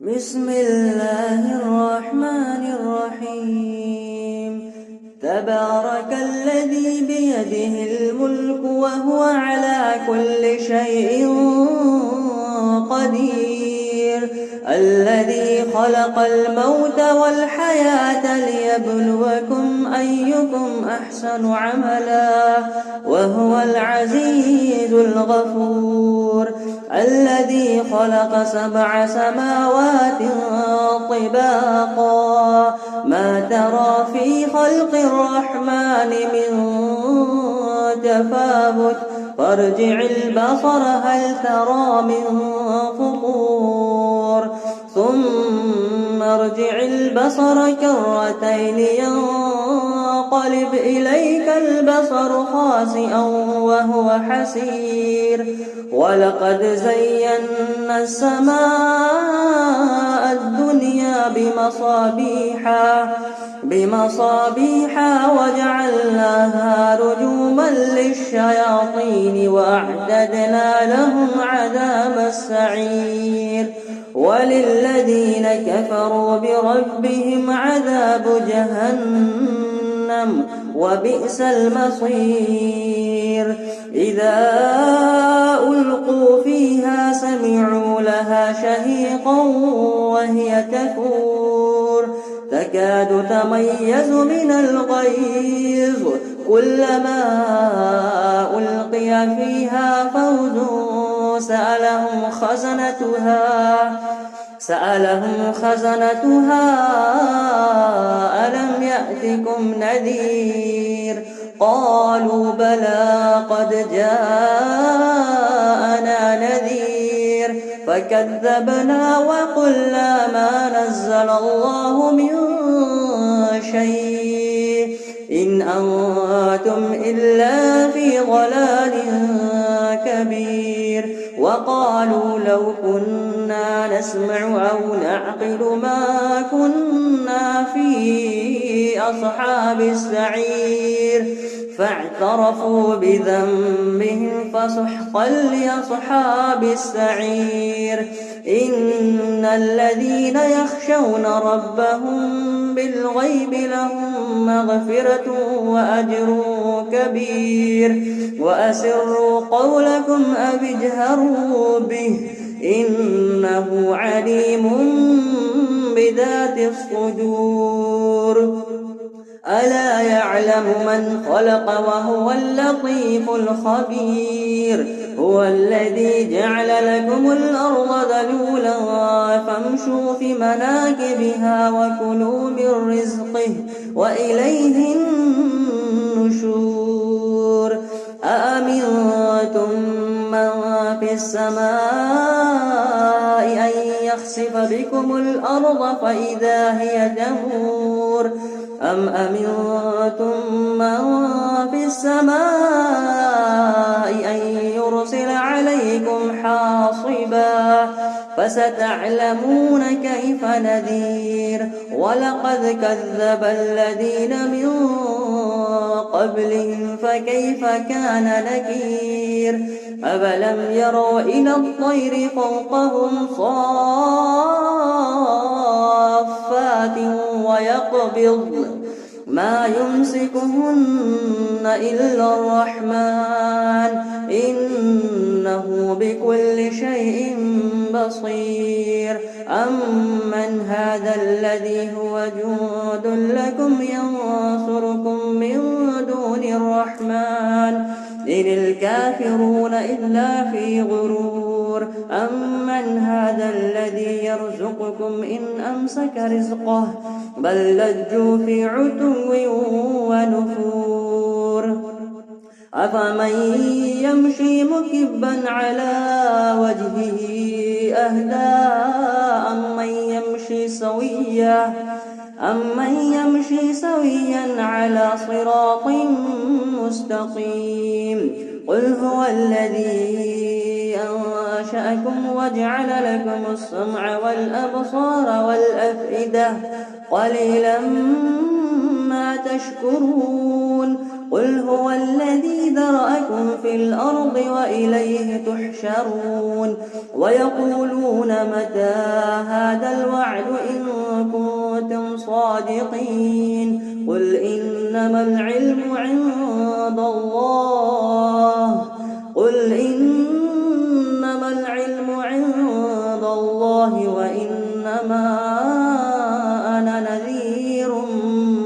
بسم الله الرحمن الرحيم. تبارك الذي بيده الملك وهو على كل شيء قدير، الذي خلق الموت والحياة ليبلوكم أيكم أحسن عملا وهو العزيز الغفور، الذي خلق 7 سماوات طباقا ما ترى في خلق الرحمن من تفاوت فارجع البصر هل ترى من فطور ثم ارجع البصر كرتين ينقلب إليك البصر خاسئا وهو حسير، ولقد زينا السماء الدنيا بمصابيح وجعلناها رجوما للشياطين وأعتدنا لهم عذاب السعير، وللذين كفروا بربهم عذاب جهنم وبئس المصير. إذا ألقوا فيها سمعوا لها شهيقا وهي تفور تكاد تميز من الغيظ، كلما ألقي فيها فوج سألهم خزنتها ألم يأتكم نذير؟ قالوا بلى قد جاءنا نذير فكذبنا وقلنا ما نزل الله من شيء إن أنتم إلا في ضلال كبير. وقالوا لو كنا نسمع أو نعقل ما كنا في أصحاب السعير، فاعترفوا بذنبهم فسحقا لأصحاب السعير. إن الذين يخشون ربهم بالغيب لهم مغفرة وأجر كبير. وأسروا قولكم أو اجهروا به إنه عليم بذات الصدور. ألا يعلم من خلق وهو اللطيف الخبير. هو الذي جعل لكم الأرض ذلولا فامشوا في مناكبها وكلوا من رزقه وإليه النشور. أأمنتم من في السماء أن يخسف بكم الأرض فإذا هي تمور أم أمنتم من في السماء أن يرسل عليكم حاصبا فستعلمون كيف نذير. ولقد كذب الذين من قبلهم فكيف كان نكير. أفلم يروا إلى الطير فوقهم صافات ويقبض ما يمسكهن إلا الرحمن إنه بكل شيء بصير. أمن هذا الذي هو جند لكم ينصركم من دون الرحمن إن الكافرون إلا في غرور. أمن هذا الذي يرزقكم إن أمسك رزقه بل لجوا في عتو ونفور. أفمن يمشي مكبا على وجهه أهدى أمن يمشي سويا على صراط مستقيم. قل هو الذي أنشأكم وجعل لكم السمع والأبصار والأفئدة قليلا ما تشكرون. قل هو الذي ذرأكم في الأرض وإليه تحشرون ويقولون متى هذا الوعد إن كنتم صادقين قل إنما العلم عند الله وإنما أنا نذير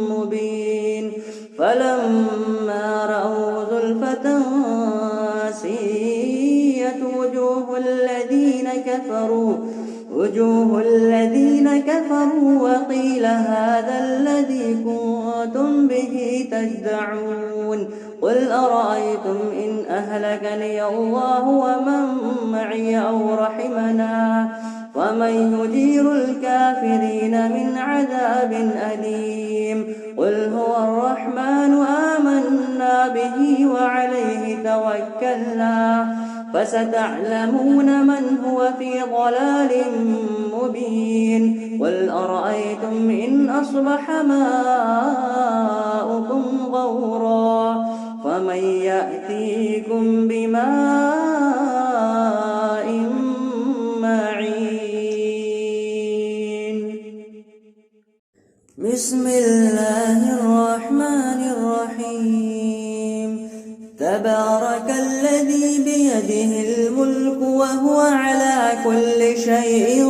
مبين فلما رأوا زلفة سيئت وجوه الذين كفروا وقيل هذا الذي كنتم به تدعون قل أرأيتم إن أهلكني الله ومن معي أو رحمنا ومن يجير الكافرين من عذاب أليم قل هو الرحمن آمنا به وعليه توكلنا فستعلمون من هو في ضلال مبين قل أرأيتم إن أصبح ماؤكم غورا فمن يأتيكم بماء معين بسم الله الرحمن الرحيم تبارك الذي بيده الملك وهو على كل شيء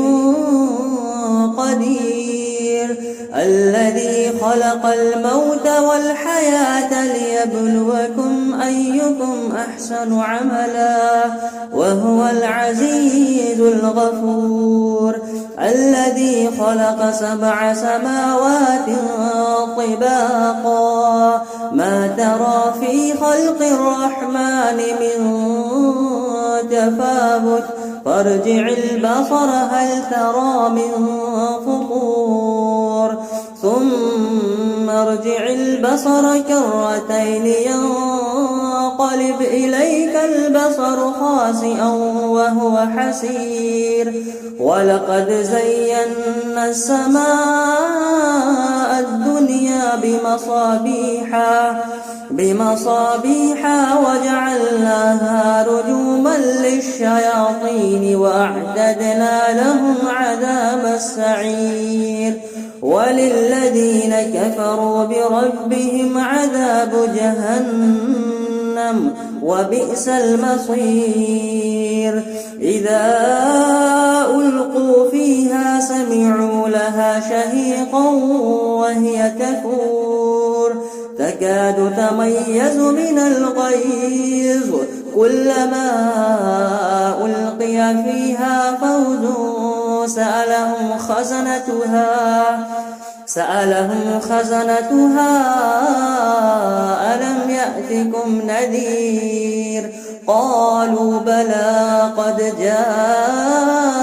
قدير الذي خلق الموت والحياة ليبلوكم أيكم أحسن عملا وهو العزيز الغفور الذي خلق 7 سماوات طباقا ما ترى في خلق الرحمن من تفاوت فارجع البصر هل ترى من فطور ثم ارجع البصر كرتين ينقلب إليك البصر خاسئا وهو حسير ولقد زينا السماء الدنيا بمصابيح وجعلناها رجوما للشياطين وأعتدنا لهم عذاب السعير وللذين كفروا بربهم عذاب جهنم وبئس المصير إذا ألقوا فيها سمعوا لها شهيقا وهي تفور تكاد تميز من الغيظ كلما ألقي فيها فوج سألهم خزنتها ألم يأتكم نذير قالوا بلى قد جاءنا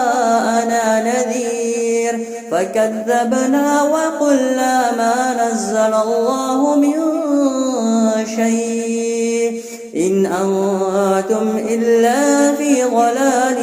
نذير فكذبنا وقلنا ما نزل الله من شيء إن أنتم إلا في ضلال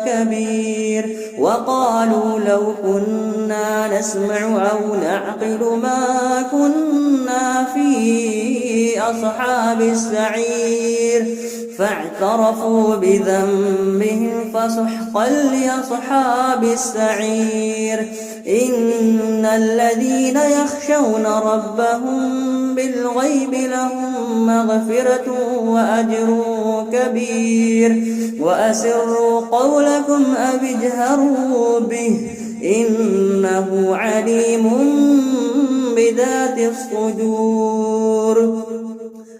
كبير وقالوا لو كنا نسمع أو نعقل ما كنا في أصحاب السعير فاعترفوا بذنبهم فسحقا لأصحاب السعير إن الذين يخشون ربهم بالغيب لهم مغفرة وأجر كبير وأسروا قولكم أو اجهروا به إنه عليم بذات الصدور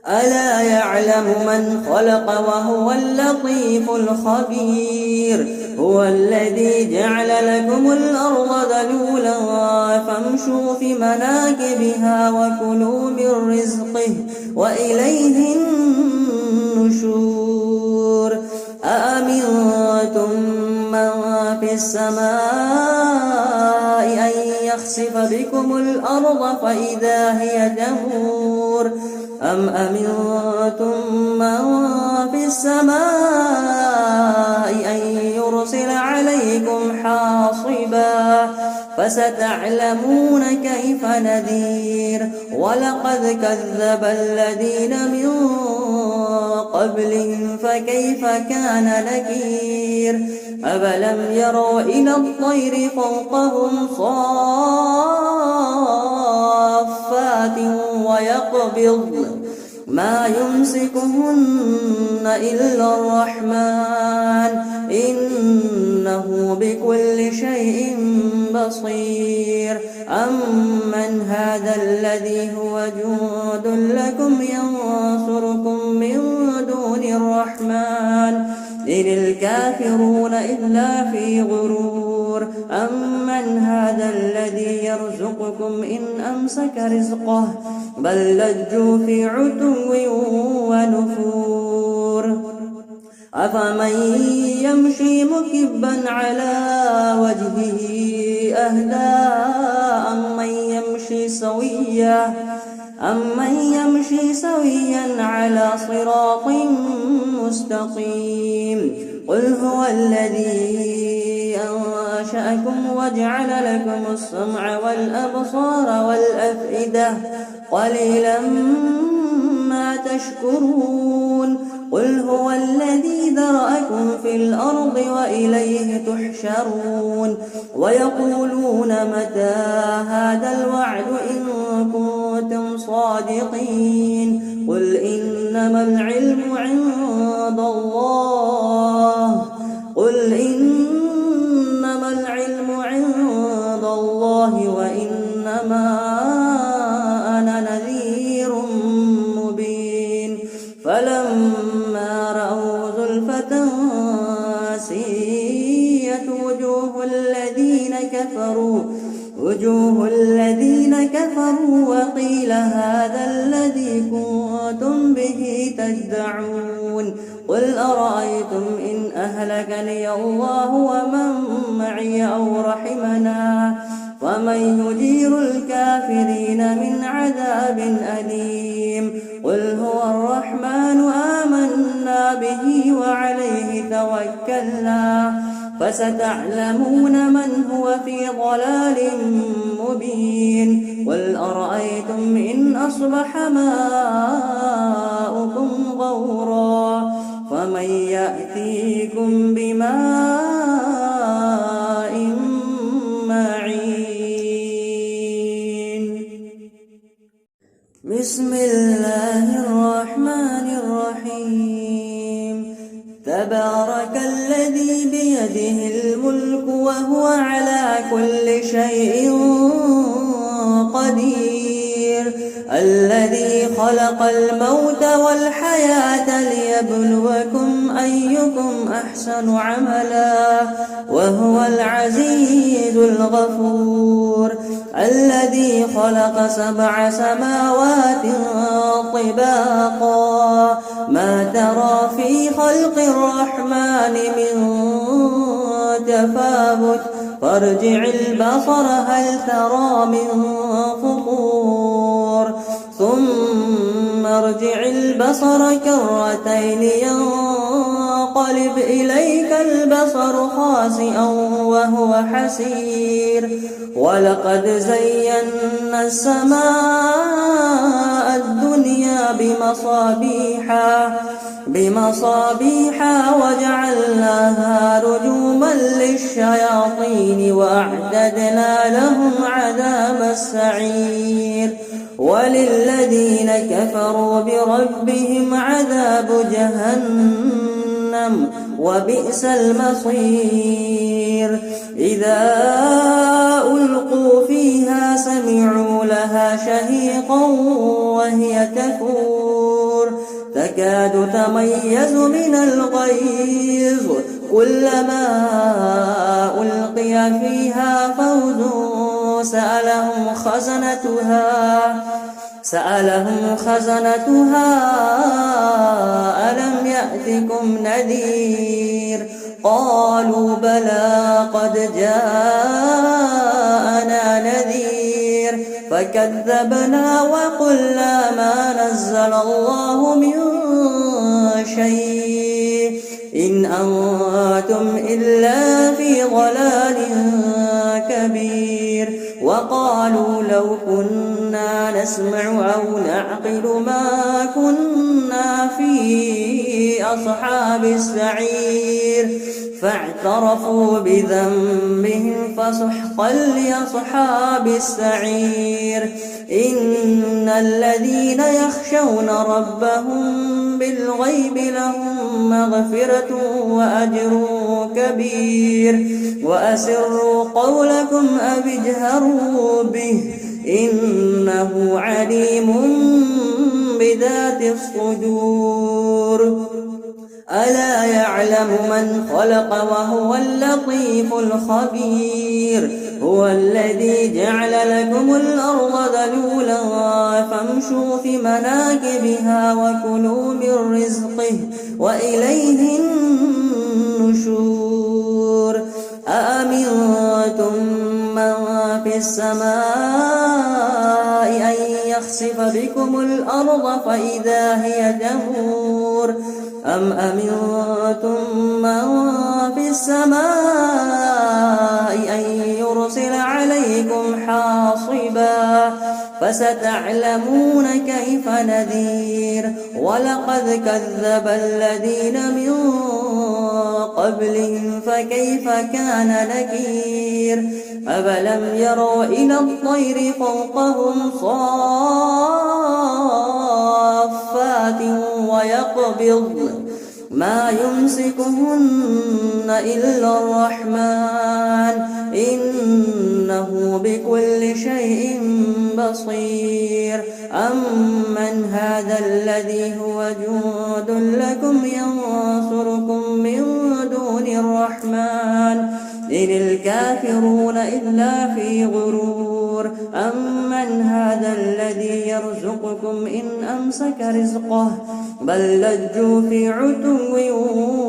ألا يعلم من خلق وهو اللطيف الخبير هو الذي جعل لكم الأرض ذلولا فامشوا في مناكبها وكلوا من رزقه وإليه النشور أأمنتم من في السماء أن يخسف بكم الأرض فإذا هي تمور أم أمنتم من في السماء أن يرسل يرسل عليكم حاصبا فستعلمون كيف نذير ولقد كذب الذين من قبلهم فكيف كان نكير أفلم يروا إلى الطير فوقهم صافات ويقبض ما يمسكهن إلا الرحمن إنه بكل شيء بصير أمن هذا الذي هو جند لكم ينصركم من دون الرحمن إن الكافرون إلا في غرور أمن هذا الذي يرزقكم إن أمسك رزقه بل لجوا في عتو ونفور أفمن يمشي مكبا على وجهه أهدى أمن يمشي سويا على صراط مستقيم قل هو الذي أنشأكم وجعل لكم السمع والأبصار والأفئدة قليلا ما تشكرون قل هو الذي ذرأكم في الأرض وإليه تحشرون ويقولون متى هذا الوعد إن كنتم صادقين قل إنما العلم عند الله وإنما أنا نذير مبين فلما رأوا زلفة سيئت وجوه الذين كفروا وقيل هذا الذي كنتم به تدعون قل أرأيتم إن أهلكني الله ومن معي أو رحمنا ومن يجير الكافرين من عذاب أليم قل هو الرحمن آمنا به وعليه توكلنا فستعلمون من هو في ضلال مبين قل أرأيتم إن أصبح ماؤكم غورا فمن يأتيكم بماء معين بسم الله الرحمن الرحيم تبارك الذي بيده الملك وهو على كل شيء قدير الذي خلق الموت والحياة ليبلوكم أيكم أحسن عملا وهو العزيز الغفور الذي خلق 7 سماوات طباقا ما ترى في خلق الرحمن من تفاوت فارجع البصر هل ترى من فطور ثم ارجع البصر كرتين ينقلب إليك البصر خاسئا وهو حسير ولقد زينا السماء الدنيا بمصابيح وجعلناها رجوما للشياطين وأعتدنا لهم عذاب السعير وللذين كفروا بربهم عذاب جهنم وبئس المصير إذا ألقوا فيها سمعوا لها شهيقا وهي تفور تكاد تميز من الغيظ كلما ألقي فيها فوج سألهم خزنتها ألم يأتكم نذير قالوا بلى قد جاءنا نذير فكذبنا وقلنا ما نزل الله من شيء إن أنتم إلا في ضلال كبير وقالوا لو كنا نسمع أو نعقل ما كنا في أصحاب السعير فاعترفوا بذنبهم فسحقا لأصحاب السعير إن الذين يخشون ربهم بالغيب لهم مغفرة وأجر كبير وأسروا قولكم أو اجهروا به إنه عليم بذات الصدور ألا يعلم من خلق وهو اللطيف الخبير هو الذي جعل لكم الأرض ذلولا فامشوا في مناكبها وكلوا من رزقه وإليه النشور أأمنتم من في السماء أن يخسف بكم الأرض فإذا هي تمور أم أمنتم من في السماء أن يرسل عليكم حاصبا فستعلمون كيف نذير ولقد كذب الذين من قبلهم فكيف كان نكير أفلم يروا إلى الطير فوقهم صافات ويقبض ما يمسكهن إلا الرحمن إنه بكل شيء بصير أمن هذا الذي هو جند لكم ينصركم من دون الرحمن إن الكافرون إلا في غرور أمن هذا الذي يرزقكم إن أمسك رزقه بل لجوا في عتو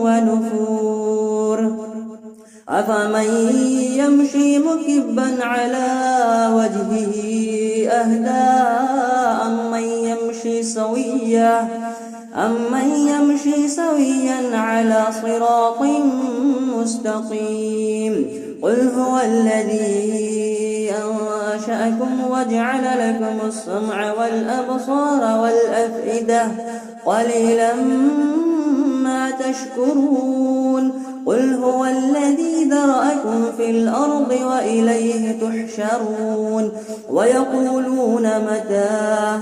ونفور أفمن يمشي مكبا على وجهه أهدى أمن يمشي سويا على صراط مستقيم قل هو الذي أنشأكم وجعل لكم السمع والأبصار والأفئدة قليلا ما تشكرون قل هو الذي ذرأكم في الأرض وإليه تحشرون ويقولون متى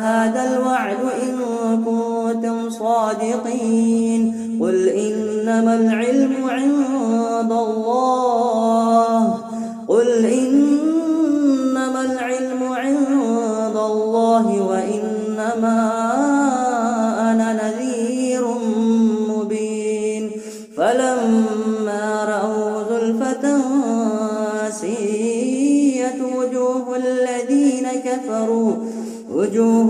هذا الوعد إن كنتم صادقين قل إنما العلم عند الله وإنما أنا نذير مبين فلما رأوا زلفة سيئت وجوه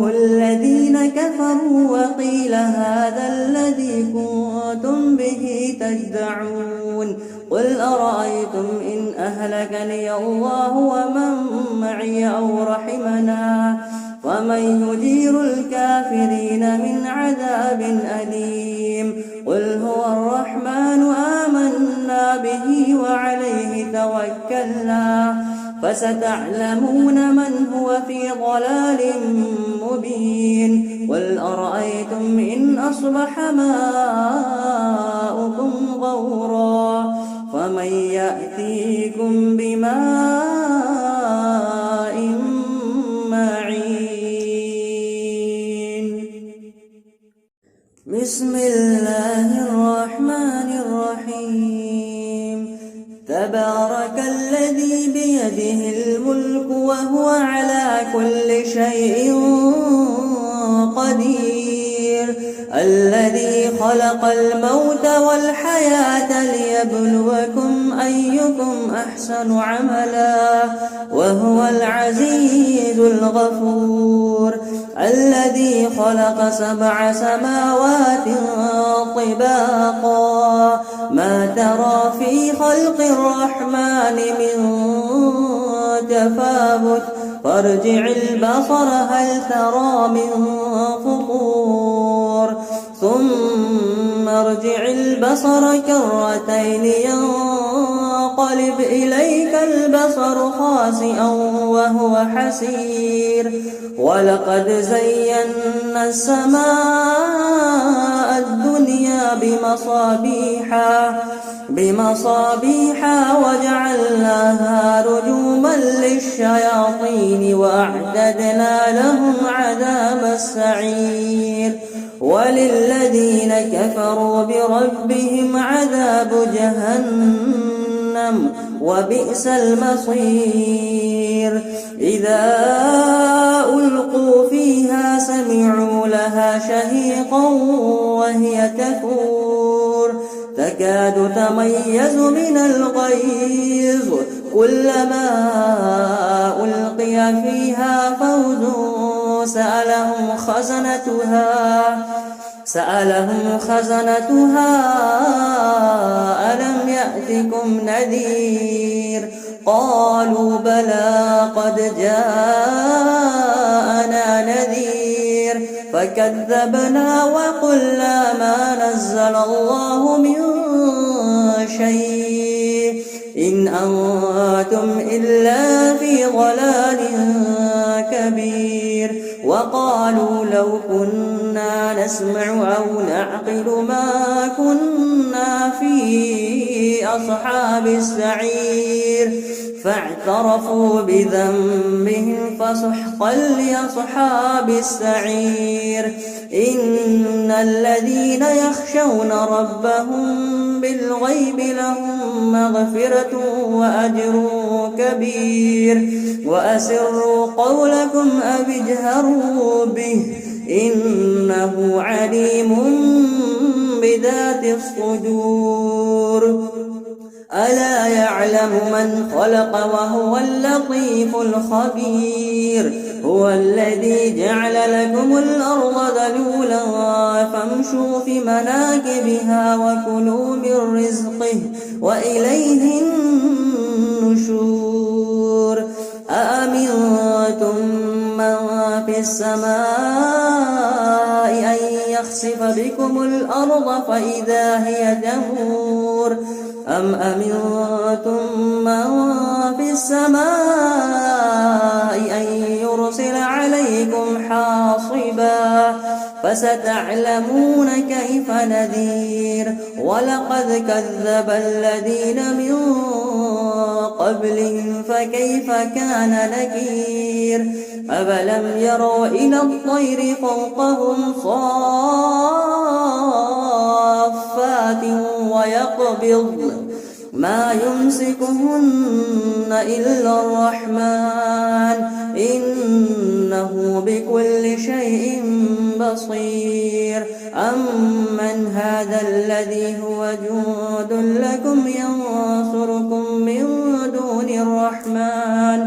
الذين كفروا وقيل هذا الذي كنتم به تدعون قل أرأيتم إن أهلكني الله ومن معي أو رحمنا ومن يجير الكافرين من عذاب أليم قل هو الرحمن آمنا به وعليه توكلنا فستعلمون من هو في ضلال مبين قل أرأيتم إن أصبح ماؤكم غورا فمن يأتيكم بماء معين بسم الله الرحمن الرحيم تبارك الذي بيده الملك وهو على كل شيء قدير الذي خلق الموت والحياة ليبلوكم أيكم أحسن عملا وهو العزيز الغفور الذي خلق 7 سماوات طباقا ما ترى في خلق الرحمن من تفاوت فارجع البصر هل ترى من فطور ثم ارجع البصر كرتين ينقلب إليك البصر خاسئا وهو حسير ولقد زينا السماء الدنيا بمصابيح وجعلناها رجوما للشياطين وأعتدنا لهم عذاب السعير وللذين كفروا بربهم عذاب جهنم وبئس المصير إذا ألقوا فيها سمعوا لها شهيقا وهي تفور تكاد تميز من الغيظ كلما ألقي فيها فوج سألهم خزنتها ألم يأتكم نذير قالوا بلى قد جاءنا نذير فكذبنا وقلنا ما نزل الله من شيء إن أنتم إلا في ضلال كبير وقالوا لو كنا نسمع أو نعقل ما كنا في أصحاب السعير فاعترفوا بذنبهم فسحقا لأصحاب السعير إن الذين يخشون ربهم بالغيب لهم مغفرة وأجر كبير وأسروا قولكم أو اجهروا به إنه عليم بذات الصدور ألا يعلم من خلق وهو اللطيف الخبير هو الذي جعل لكم الأرض ذلولا فامشوا في مناكبها وكلوا من رزقه وإليه النشور أأمنتم من في السماء أن يخسف بكم الأرض فإذا هي تمور أم أمنتم من في السماء أن يرسل عليكم حاصبا فستعلمون كيف نذير ولقد كذب الذين من قبلهم فكيف كان نكير أفلم يروا إلى الطير فوقهم صافات ويقبض ما يمسكهن إلا الرحمن إنه بكل شيء بصير أمن هذا الذي هو جند لكم ينصركم من دون الرحمن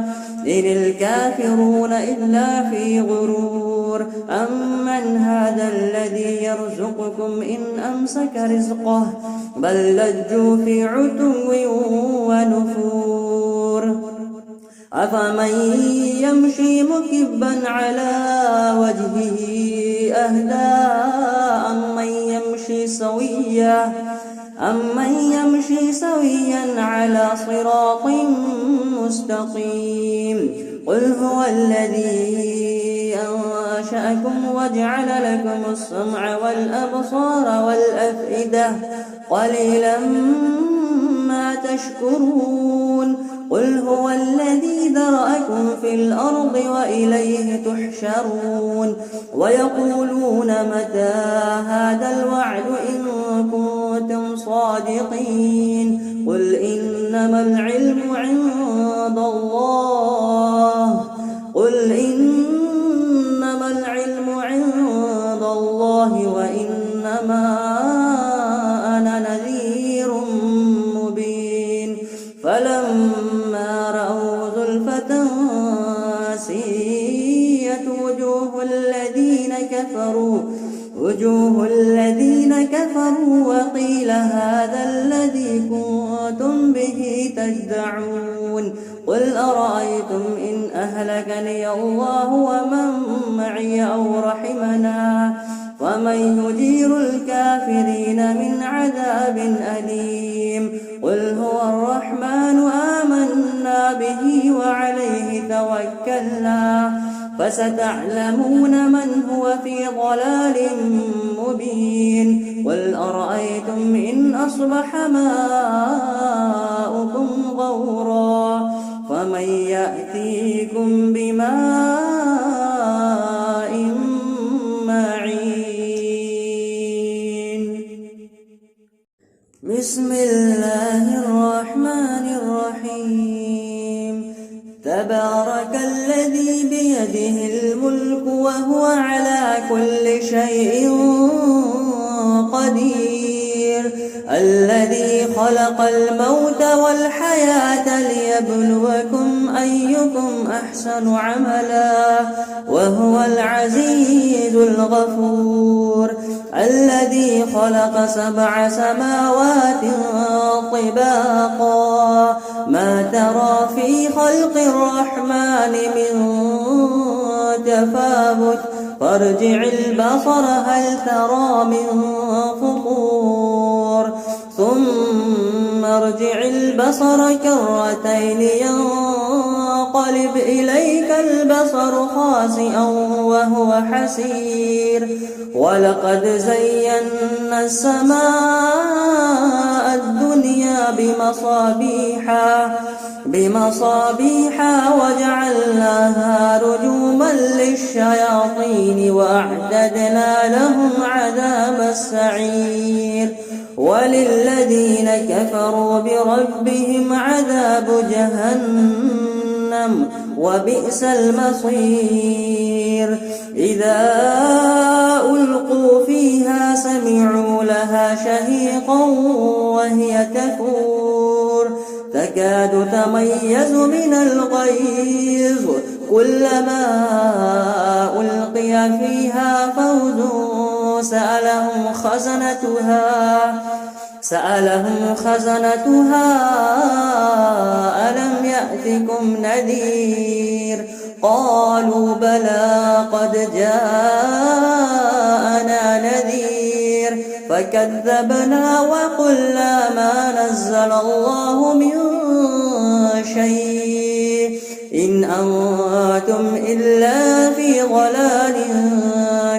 إن الكافرون إلا في غرور أمن هذا الذي يرزقكم إن أمسك رزقه بل لجوا في عتو ونفور أفمن يمشي مكبا على وجهه أهدى أمن يمشي سويا على صراط مستقيم قل هو الذي أنشأكم وجعل لكم السمع والأبصار والأفئدة قليلا ما تشكرون قل هو الذي ذرأكم في الأرض وإليه تحشرون ويقولون متى هذا الوعد إن كنتم صادقين قل إنما العلم عند الله وإنما أنا نذير مبين فلما رأوا زلفة سيئت وجوه الذين كفروا وقيل هذا الذي كنتم به تدعون قل أرأيتم إن أهلكني الله ومن معي أو رحمنا ومن يجير الكافرين من عذاب أليم قل هو الرحمن آمنا به وعليه توكلنا فستعلمون من هو في ضلال مبين قل أرأيتم إن أصبح ماؤكم غورا فمن يأتيكم بماء معين بسم الله الرحمن الرحيم تبارك الذي بيده الملك وهو على كل شيء قدير الذي خلق الموت والحياة ليبلوكم أيكم أحسن عملا وهو العزيز الغفور الذي خلق 7 سماوات طباقا ما ترى في خلق الرحمن من تفاوت فارجع البصر هل ترى من فطور ثم ارجع البصر كرتين ينقلب إليك البصر خاسئا وهو حسير ولقد زينا السماء الدنيا بمصابيح وجعلناها رجوما للشياطين وأعتدنا لهم عذاب السعير وللذين كفروا بربهم عذاب جهنم وبئس المصير إذا ألقوا فيها سمعوا لها شهيقا وهي تفور تكاد تميز من الغيظ كلما ألقي فيها فوج سألهم خزنتها ألم يأتكم نذير قالوا بلى قد جاءنا نذير فكذبنا وقلنا ما نزل الله من شيء إن أنتم إلا في ضلال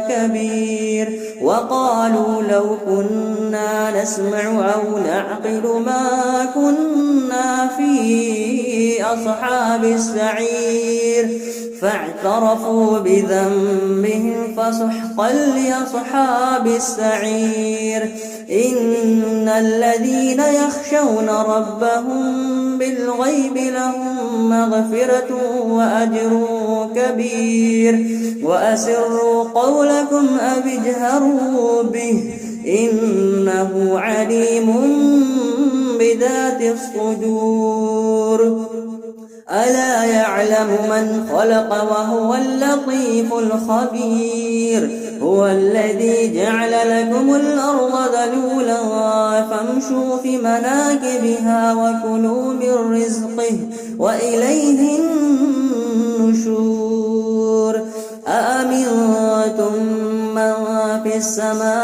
كبير وقالوا لو كنا نسمع أو نعقل ما كنا في أصحاب السعير فاعترفوا بذنبهم فسحقا لأصحاب السعير إن الذين يخشون ربهم بالغيب لهم مغفرة وأجر كبير وأسروا قولكم أو اجهروا به إنه عليم بذات الصدور ألا يعلم من خلق وهو اللطيف الخبير هو الذي جعل لكم الأرض ذلولا فامشوا في مناكبها وكلوا من رزقه وإليه النشور أأمنتم من في السماء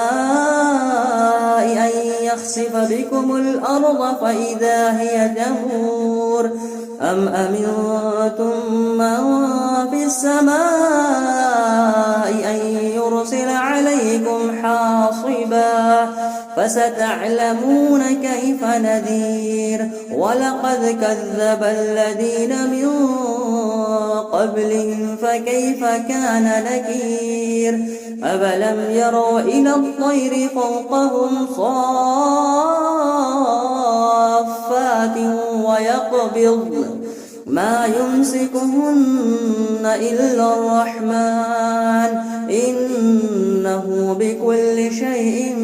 أن يخسف بكم الأرض فإذا هي تمور أم أمنتم من في السماء أن يرسل عليكم حاصبا فستعلمون كيف نذير ولقد كذب الذين من قبلهم فكيف كان نكير أفلم يروا إلى الطير فوقهم صافات ويقبض ما يمسكهن إلا الرحمن إنه بكل شيء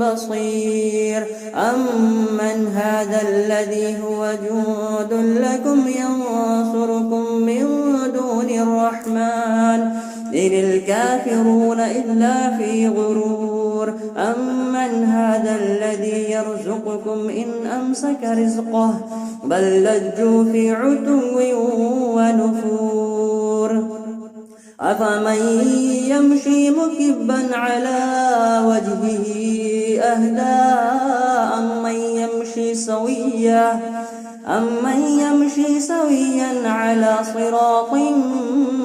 بصير أمن هذا الذي هو جند لكم ينصركم من دون الرحمن إن الكافرون إلا في غرور أمن هذا الذي يرزقكم إن أمسك رزقه بل لجوا في عتو ونفور أفمن يمشي مكبا على وجهه أهدى أمن يمشي سويا على صراط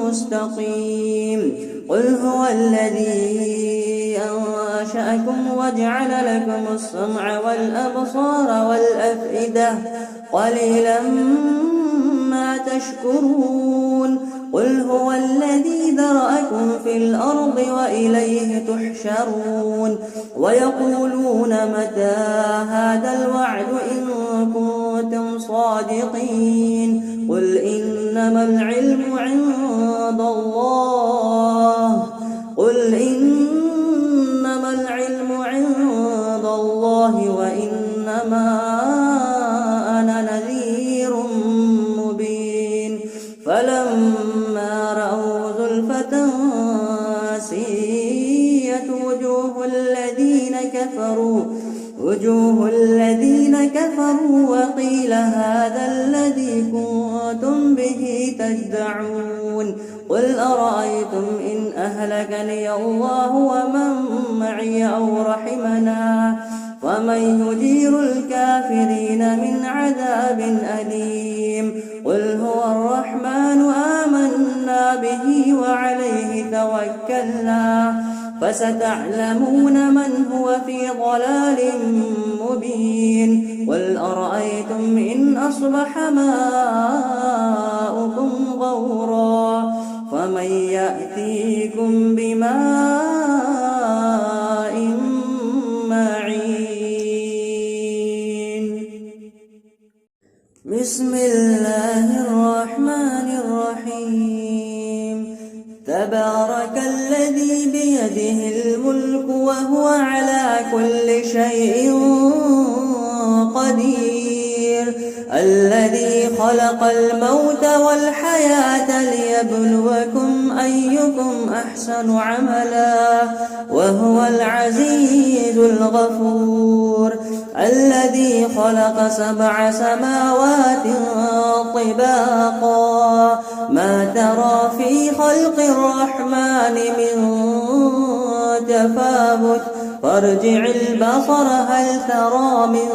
مستقيم قل هو الذي أنشأكم وجعل لكم السمع والأبصار والأفئدة قليلا ما تشكرون قل هو الذي ذرأكم في الأرض وإليه تحشرون ويقولون متى هذا الوعد إن كنتم صادقين قل إنما العلم عند الله وإنما أنا نذير مبين فلما رأوا زلفة سيئت وجوه الذين كفروا وقيل هذا الذي كنتم به تدعون قل أرأيتم إن أهلكني الله ومن معي أو رحمنا ومن يجير الكافرين من عذاب أليم قل هو الرحمن آمنا به وعليه توكلنا فستعلمون من هو في ضلال مبين قل أرأيتم إن أصبح ماؤكم غورا فمن يأتيكم بماء معين بسم الله الرحمن الرحيم تبارك الذي بيده الملك وهو على كل شيء قدير الذي خلق الموت والحياة ليبلوكم أيكم أحسن عملا وهو العزيز الغفور الذي خلق 7 سماوات طباقا ما ترى في خلق الرحمن من تفاوت فارجع البصر هل ترى من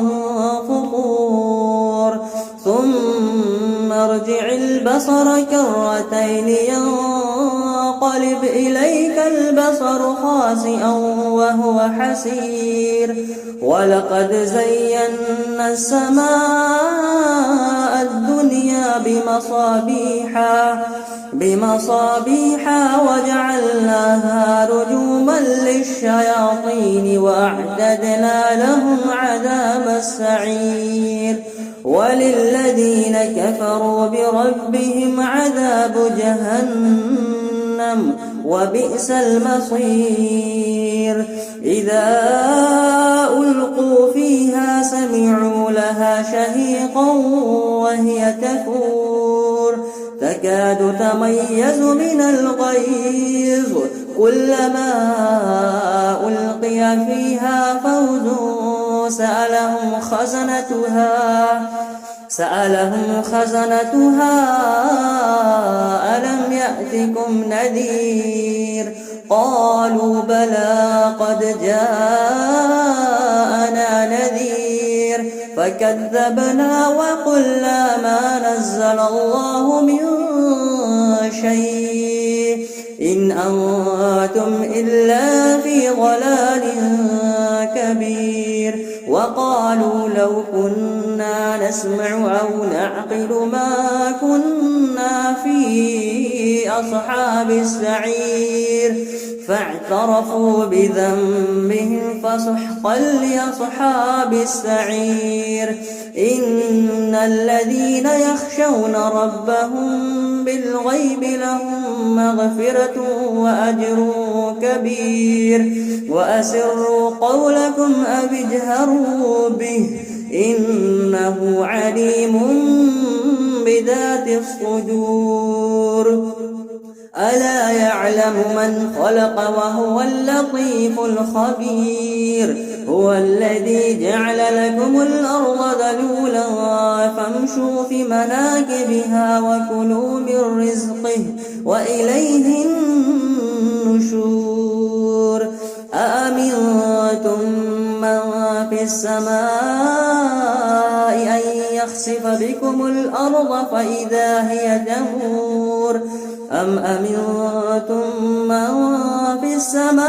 فطور ثم ارجع البصر كرتين ينقلب إليك البصر خاسئا وهو حسير ولقد زينا السماء الدنيا بمصابيح وجعلناها رجوما للشياطين وأعتدنا لهم عذاب السعير وللذين كفروا بربهم عذاب جهنم وبئس المصير إذا ألقوا فيها سمعوا لها شهيقا وهي تفور تكاد تميز من الغيظ كلما ألقي فيها فوج سألهم خزنتها ألم يأتكم نذير قالوا بلى قد جاءنا نذير فكذبنا وقلنا ما نزل الله من شيء إن أنتم إلا في ضلال كبير وقالوا لو كنا نسمع أو نعقل ما كنا في أصحاب السعير فاعترفوا بذنبهم فسحقا لأصحاب السعير إن الذين يخشون ربهم بالغيب لهم مغفرة وأجر كبير وأسروا قولكم أو اجهروا به إنه عليم بذات الصدور ألا يعلم من خلق وهو اللطيف الخبير هو الذي جعل لكم الأرض ذلولا فامشوا في مناكبها وكلوا من رزقه وإليه النشور أأمنتم من في السماء أن يخسف بكم الأرض فإذا هي تمور أم أمنتم من في السماء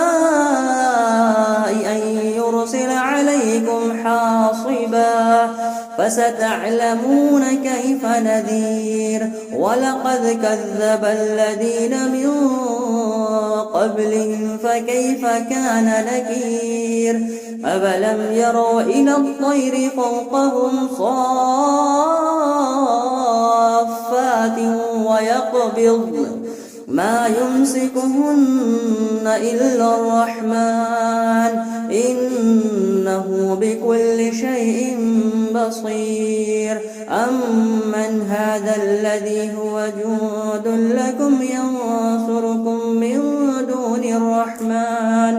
أن يرسل عليكم حاصبا فستعلمون كيف نذير ولقد كذب الذين من قبلهم فكيف كان نكير أفلم يروا إلى الطير فوقهم صافات ويقبض ما يمسكهن إلا الرحمن إنه بكل شيء بصير أمن هذا الذي هو جند لكم ينصركم من دون الرحمن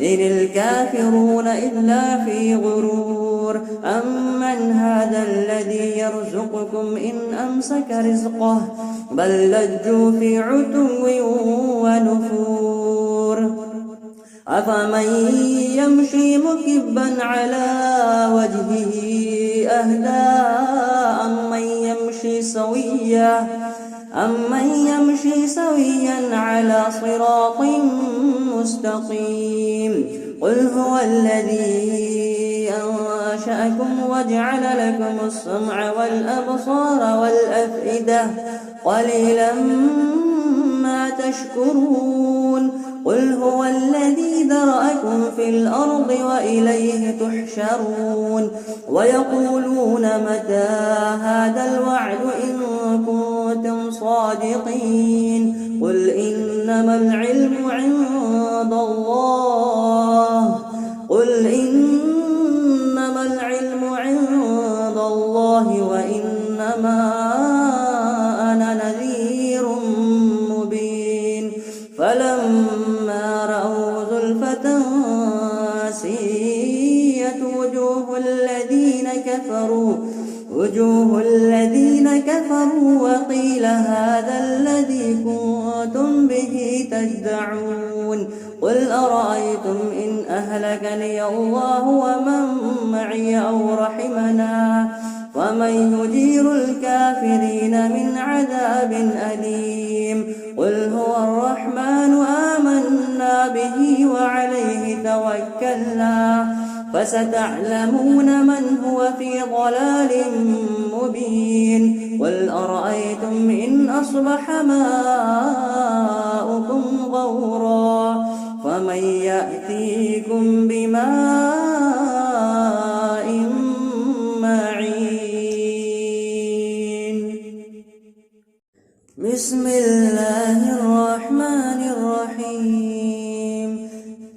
إن الكافرون إلا في غرور أمن هذا الذي يرزقكم إن أمسك رزقه بل لجوا في عتو ونفور أفمن يمشي مكبا على وجهه أهدى أمن يمشي سويا على صراط مستقيم قل هو الذي أنشأكم وجعل لكم السمع والأبصار والأفئدة قليلا ما تشكرون قل هو الذي ذرأكم في الأرض وإليه تحشرون ويقولون متى هذا الوعد إن كنتم صادقين قل إنما العلم عند الله وإنما أنا نذير مبين فلما رأوا زلفة سيئت وجوه الذين كفروا وقيل هذا الذي كنتم به تدعون قل أرأيتم إن أهلكني الله ومن معي أو رحمنا ومن يجير الكافرين من عذاب أليم قل هو الرحمن آمنا به وعليه توكلنا فستعلمون من هو في ضلال مبين قل أرأيتم إن أصبح ماؤكم غورا فمن يأتيكم بماء معين بسم الله الرحمن الرحيم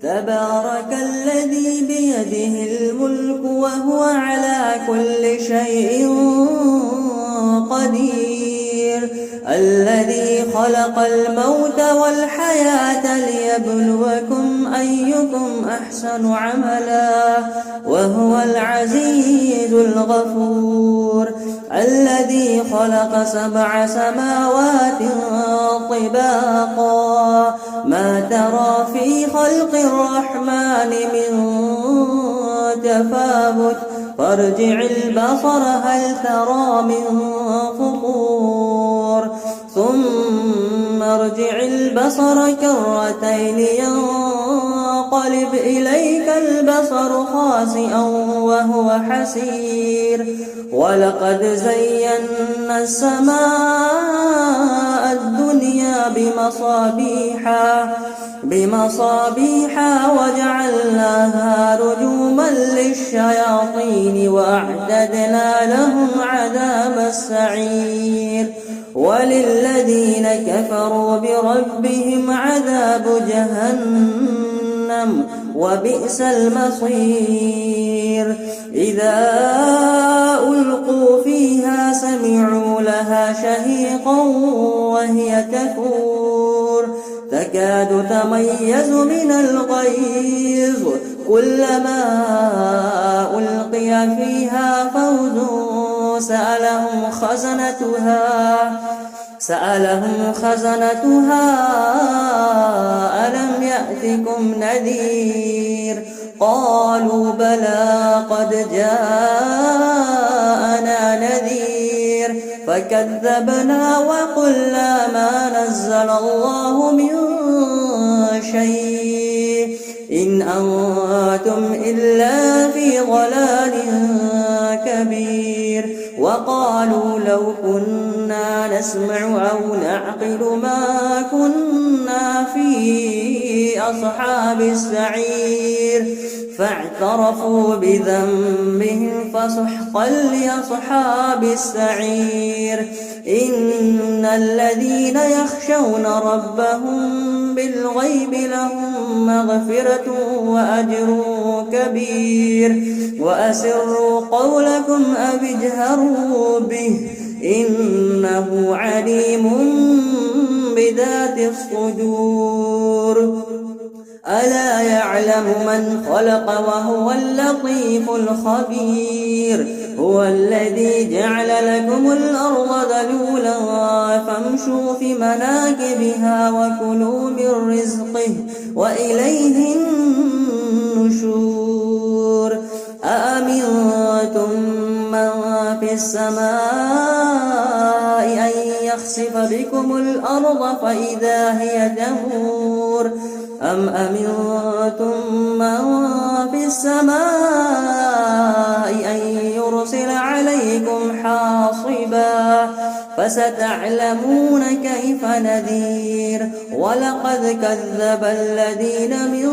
تبارك الذي بيده الملك وهو على كل شيء قدير الذي خلق الموت والحياة ليبلوكم أيكم أحسن عملا وهو العزيز الغفور الذي خلق 7 سماوات طباقا ما ترى في خلق الرحمن من تفاوت فارجع البصر هل ترى من فطور ثم ارجع البصر كرتين ينقلب إليك البصر خاسئا وهو حسير ولقد زينا السماء الدنيا بمصابيح وجعلناها رجوما للشياطين وأعتدنا لهم عذاب السعير وللذين كفروا بربهم عذاب جهنم وبئس المصير إذا ألقوا فيها فيها سمعوا لها شهيقا وهي تفور تكاد تميز من الغيظ كلما ألقي فيها فوج سألهم خزنتها ألم يأتكم نذير قالوا بلى قد جاءنا نذير فكذبنا وقلنا ما نزل الله من شيء إن أنتم إلا في ضلال كبير وقالوا لو كنا نسمع أو نعقل ما كنا في أصحاب السعير فاعترفوا بذنبهم فسحقا لأصحاب السعير إن الذين يخشون ربهم بالغيب لهم مغفرة وأجر كبير وأسروا قولكم أو اجهروا به إنه عليم بذات الصدور ألا يعلم من خلق وهو اللطيف الخبير هو الذي جعل لكم الأرض ذلولا فامشوا في مناكبها وكلوا من رزقه وإليه النشور أأمنتم من في السماء أن يخسف بكم الأرض فإذا هي تمور أم أمنتم من في السماء أن يرسل عليكم حاصبا فستعلمون كيف نذير ولقد كذب الذين من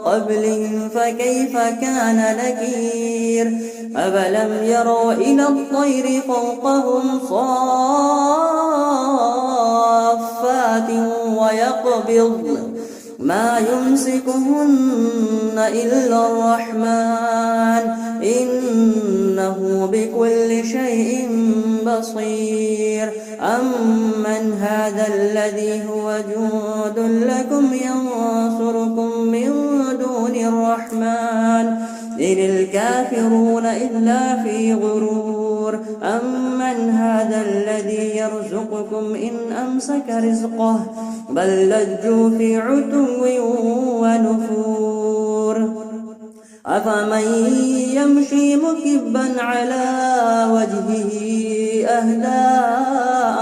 قبلهم فكيف كان نكير أفلم يروا إلى الطير فوقهم صافات ويقبض ما يمسكهن إلا الرحمن إنه بكل شيء بصير أمن هذا الذي هو جند لكم ينصركم من دون الرحمن إن الكافرون إلا في غرور أمن هذا الذي يرزقكم إن أمسك رزقه بل لجوا في عتو ونفور أفمن يمشي مكبا على وجهه أهدى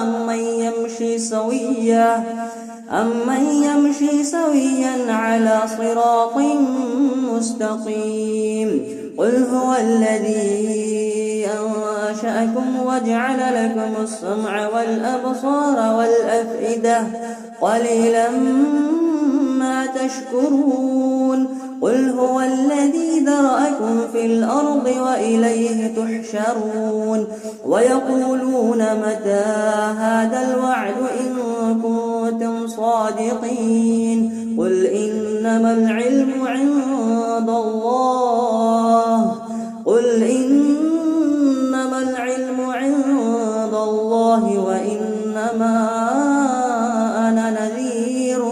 أمن يمشي سويا على صراط مستقيم قل هو الذي أنشأكم وجعل لكم السمع والأبصار والأفئدة قليلا ما تشكرون قل هو الذي ذرأكم في الأرض وإليه تحشرون ويقولون متى هذا الوعد إن كنتم صادقين قل إنما العلم عند الله وإنما أنا نذير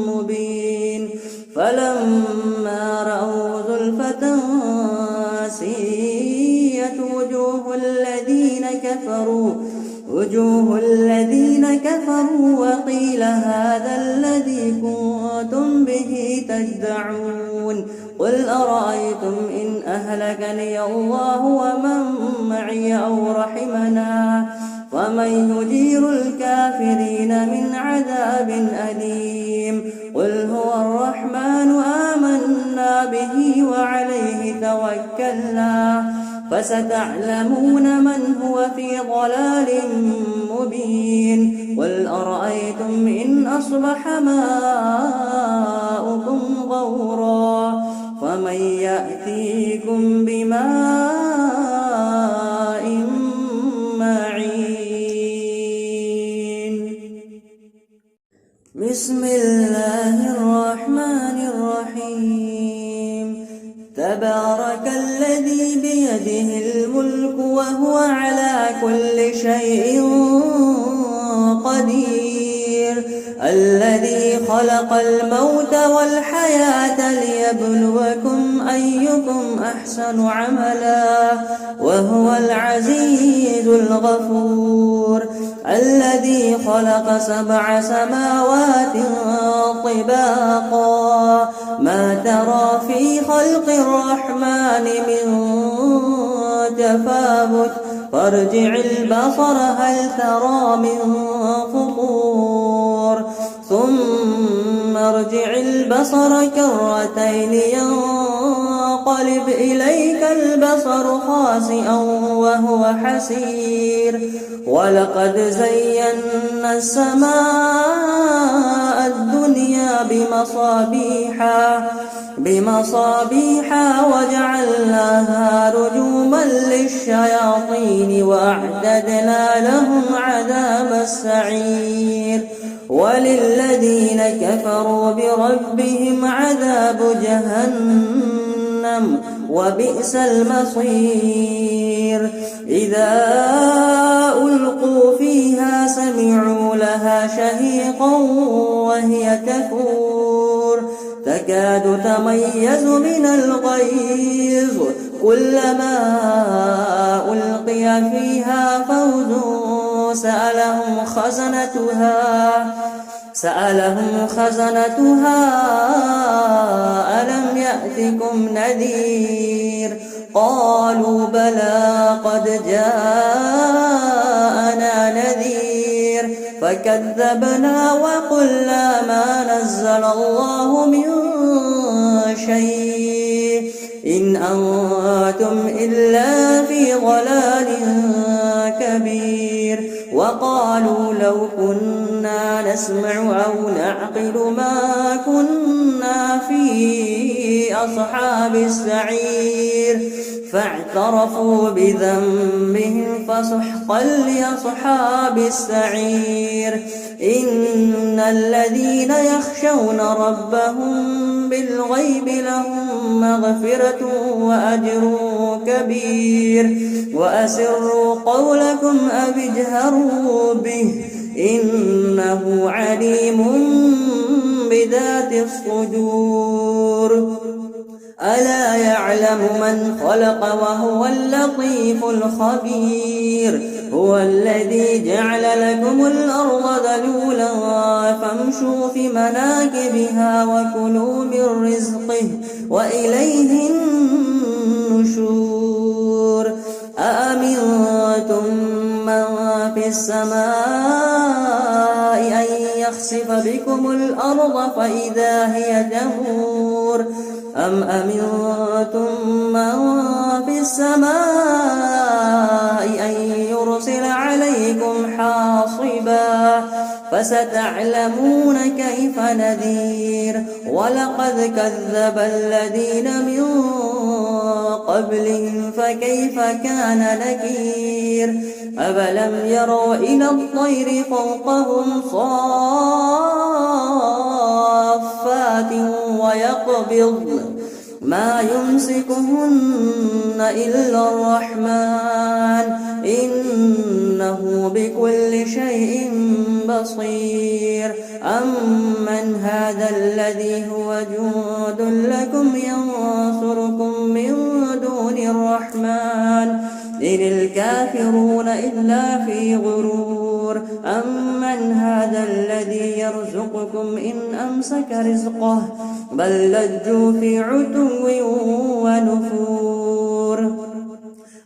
مبين فلما رأوا زلفة سيئت وجوه الذين كفروا وقيل هذا الذي كنتم به تدعون قل أرأيتم إن أهلكني الله ومن معي أو رحمنا ومن يجير الكافرين من عذاب أليم قل هو الرحمن آمنا به وعليه توكلنا فستعلمون من هو في ضلال مبين قل أرأيتم إن أصبح ماؤكم غورا فمن يأتيكم بماء معين بسم الله الرحمن الرحيم تبارك الذي بيده الملك الفلك وهو على كل شيء قدير الذي خلق الموت والحياة ليبلوكم أيكم أحسن عملا وهو العزيز الغفور الذي خلق 7 سماوات طباقا ما ترى في خلق الرحمن من تفاوت فارجع البصر هل ترى من فطور ثم ارجع البصر كرتين ينقلب إليك البصر خاسئا وهو حسير ولقد زينا السماء الدنيا بمصابيح وجعلناها رجوما للشياطين وأعتدنا لهم عذاب السعير وللذين كفروا بربهم عذاب جهنم وبئس المصير إذا ألقوا فيها سمعوا لها شهيقا وهي تفور تكاد تميز من الغيظ كلما ألقي فيها فوج سألهم خزنتها ألم يأتكم نذير قالوا بلى قد جاءنا نذير فكذبنا وقلنا ما نزل الله من شيء إن أنتم إلا في ضلال كبير وقالوا لو كنا نسمع أو نعقل ما كنا في أصحاب السعير فاعترفوا بذنبهم فسحقا لأصحاب السعير إن الذين يخشون ربهم بالغيب لهم مغفرة وأجر كبير وأسروا قولكم أو اجهروا به إنه عليم بذات الصدور ألا يعلم من خلق وهو اللطيف الخبير هو الذي جعل لكم الأرض ذلولا فامشوا في مناكبها وكلوا من رزقه وإليه النشور أأمنتم من في السماء أن يخسف بكم الأرض فإذا هي تمور أم أمنتم من في السماء أن يرسل عليكم حاصبا فستعلمون كيف نذير ولقد كذب الذين من قبلهم فكيف كان نكير أفلم يروا إلى الطير فوقهم صافات ويقبضن ما يمسكهن إلا الرحمن إنه بكل شيء بصير أمن هذا الذي هو جند لكم ينصركم من دون الرحمن إن الكافرون إلا في غرور أمن هذا الذي يرزقكم إن أمسك رزقه بل لجوا في عتو ونفور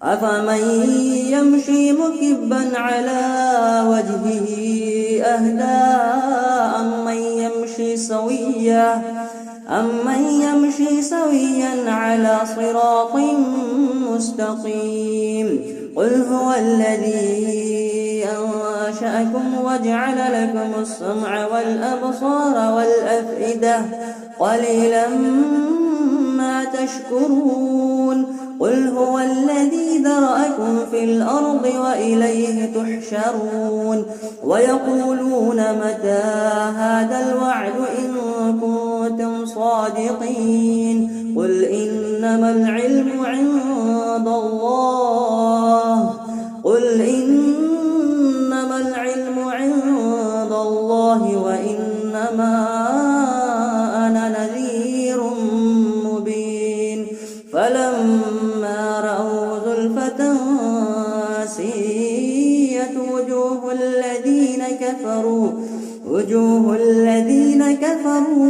أفمن يمشي مكبا على وجهه أهدى أمن يمشي سويا على صراط مستقيم قل هو الذي أنشأكم وجعل لكم السمع والأبصار والأفئدة قليلا ما تشكرون قل هو الذي ذرأكم في الأرض وإليه تحشرون ويقولون متى هذا الوعد إن كنتم صادقين قل إنما العلم عند الله كفروا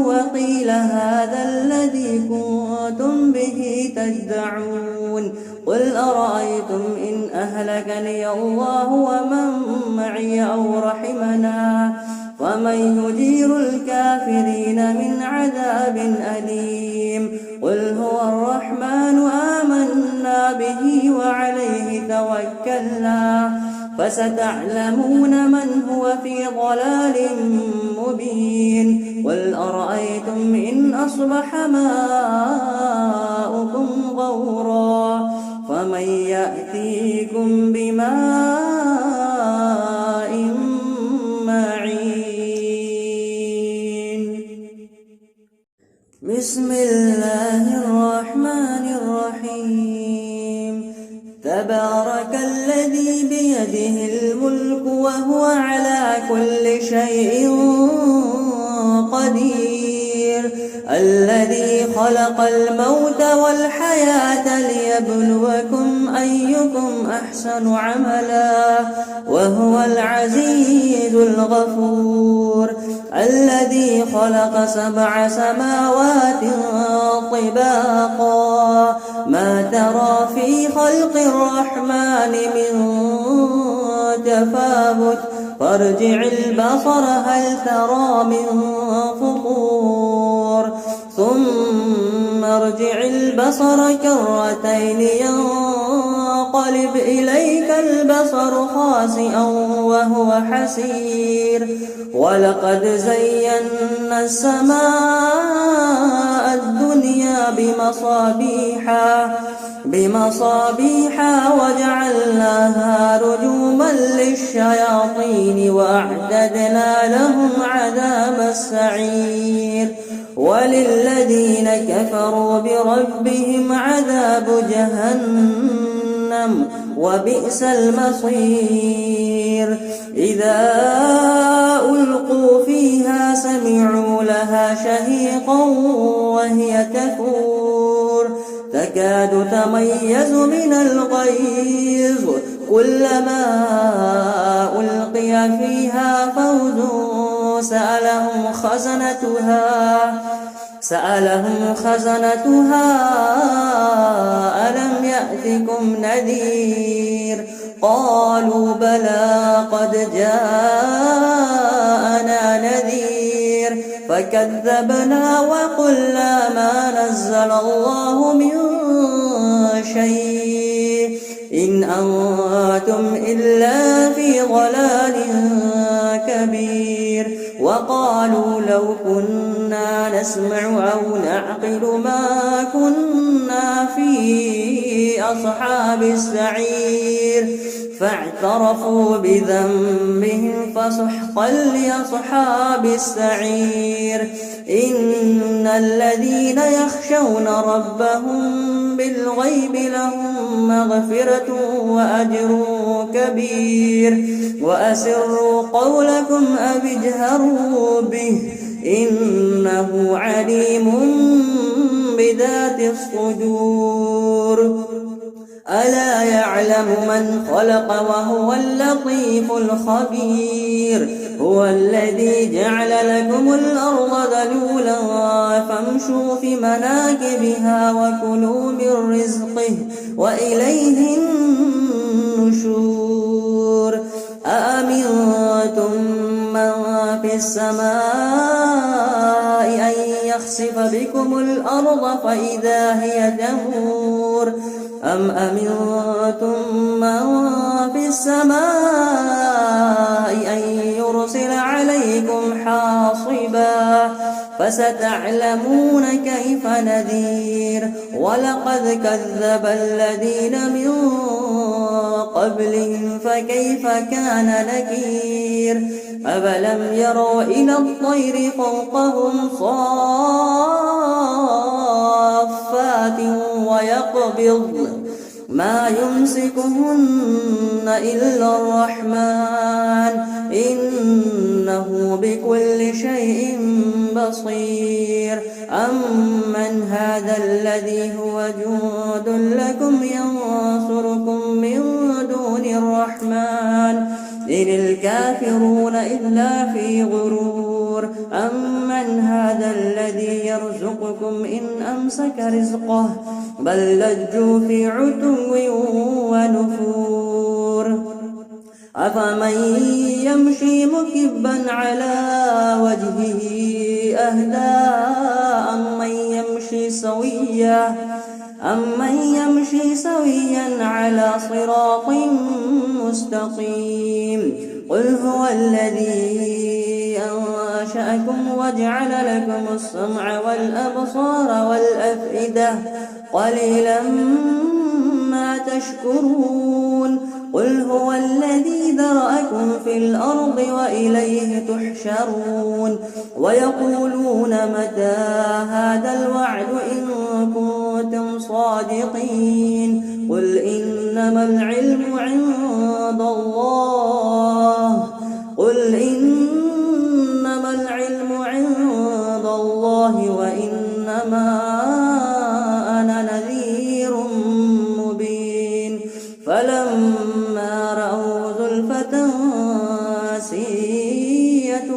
وقيل هذا الذي كنتم به تدعون قل أرأيتم إن أهلكني الله ومن معي أو رحمنا ومن يجير الكافرين من عذاب أليم قل هو الرحمن آمنا به وعليه توكلنا فستعلمون من هو في ضلال مبين قل أرأيتم إن أصبح ماؤكم غورا فمن يأتيكم بماء معين بسم الله الرحمن الرحيم تبارك الذي بيده الملك وهو على كل شيء قدير الذي خلق الموت والحياة ليبلوكم أيكم أحسن عملا وهو العزيز الغفور الذي خلق 7 سماوات طباقا ما ترى في خلق الرحمن من تفاوت فارجع البصر هل ترى من فطور ثم ارجع البصر كرتين ينقلب إليك البصر خاسئا وهو حسير ولقد زينا السماء الدنيا بمصابيح وجعلناها رجوما للشياطين وأعتدنا لهم عذاب السعير وللذين كفروا بربهم عذاب جهنم وبئس المصير إذا ألقوا فيها سمعوا لها شهيقا وهي تفور تكاد تميز من الغيظ كلما ألقي فيها فوج سألهم خزنتها ألم يأتكم نذير قالوا بلى قد جاءنا نذير فكذبنا وقلنا ما نزل الله من شيء إن أنتم إلا في ضلال كبير وقالوا لو كنا نسمع أو نعقل ما كنا في أصحاب السعير فاعترفوا بذنبهم فسحقا لأصحاب السعير إن الذين يخشون ربهم بالغيب لهم مغفرة وأجر كبير وأسروا قولكم أو اجهروا به إنه عليم بذات الصدور ألا يعلم من خلق وهو اللطيف الخبير هو الذي جعل لكم الأرض ذلولا فامشوا في مناكبها وكلوا من رزقه وإليه النشور أأمنتم من في السماء أن يخسف بكم الأرض فإذا هي تمور أم أمنتم من في السماء أن يرسل عليكم حاصبا فستعلمون كيف نذير ولقد كذب الذين من قبلهم فكيف كان نكير أفلم يروا إلى الطير فوقهم صافات ويقبض ما يمسكهن إلا الرحمن إنه بكل شيء بصير أمن هذا الذي هو جند لكم ينصركم من دون الرحمن إن الكافرون إلا في غرور أمن هذا الذي يرزقكم إن أمسك رزقه بل لجوا في عتو ونفور أفمن يمشي مكبا على وجهه أهدى أمن يمشي سويا على صراط مستقيم قل هو الذي أنشأكم وجعل لكم السمع والأبصار والأفئدة قليلا ما تشكرون قل هو الذي ذرأكم في الأرض وإليه تحشرون ويقولون متى هذا الوعد إن كنتم صادقين قل إنما العلم عند الله وإنما أنا نذير مبين فلما رأوا زلفة سيئت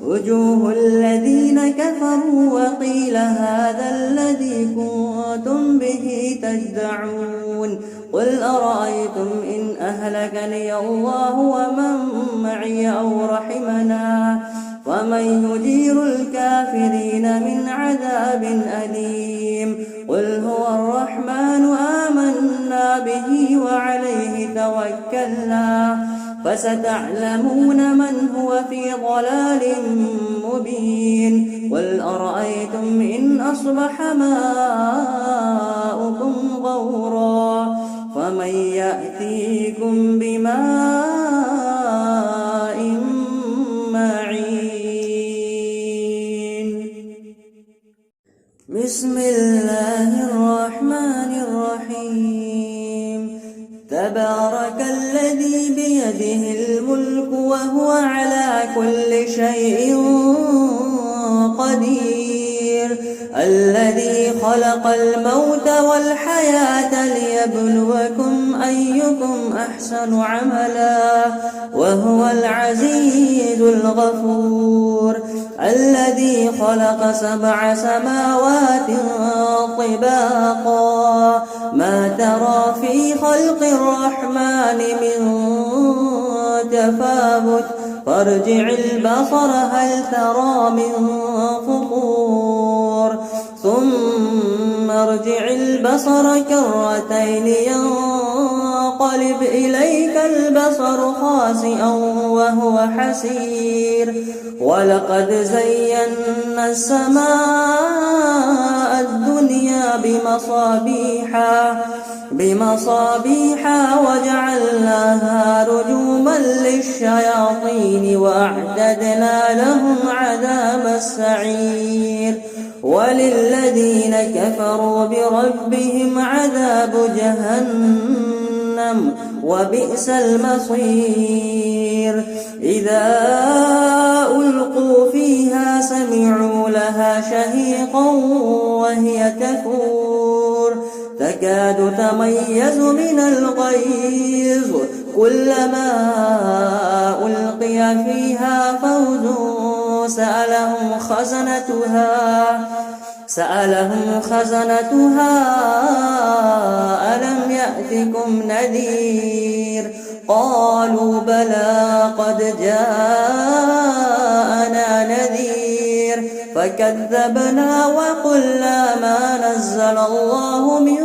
وجوه الذين كفروا وقيل هذا الذي كنتم به تدعون قل أرأيتم إن أهلكني الله ومن معي أو رحمنا ومن يجير الكافرين من عذاب أليم قل هو الرحمن آمنا به وعليه توكلنا فستعلمون من هو في ضلال مبين قل أرأيتم إن أصبح ماؤكم غورا فمن يأتيكم بماء معين بسم الله الرحمن الرحيم تبارك الذي بيده الملك وهو على كل شيء قدير الذي خلق الموت والحياة ليبلوكم أيكم أحسن عملا وهو العزيز الغفور الذي خلق 7 سماوات طباقا ما ترى في خلق الرحمن من تفاوت فارجع البصر هل ترى من فطور ثم ارجع البصر كرتين ينقلب إليك البصر خاسئا وهو حسير ولقد زينا السماء الدنيا بمصابيح وجعلناها رجوما للشياطين وأعتدنا لهم عذاب السعير وللذين كفروا بربهم عذاب جهنم وبئس المصير إذا ألقوا فيها سمعوا لها شهيقا وهي تفور تكاد تميز من الغيظ كلما ألقي فيها فوج سألهم خزنتها ألم يأتكم نذير قالوا بلى قد جاءنا نذير فكذبنا وقلنا ما نزل الله من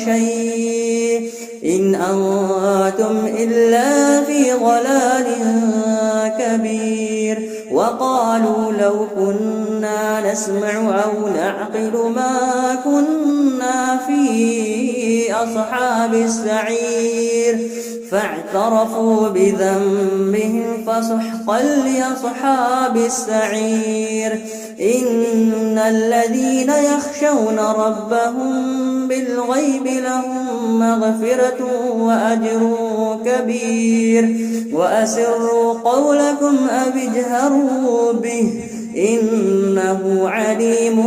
شيء إن أنتم إلا في ضلال كبير وقالوا لو كنا نسمع أو نعقل ما كنا في أصحاب السعير فاعترفوا بذنبهم فسحقا لأصحاب السعير إن الذين يخشون ربهم بالغيب لهم مغفرة وأجر كبير وأسروا قولكم أو اجهروا به إنه عليم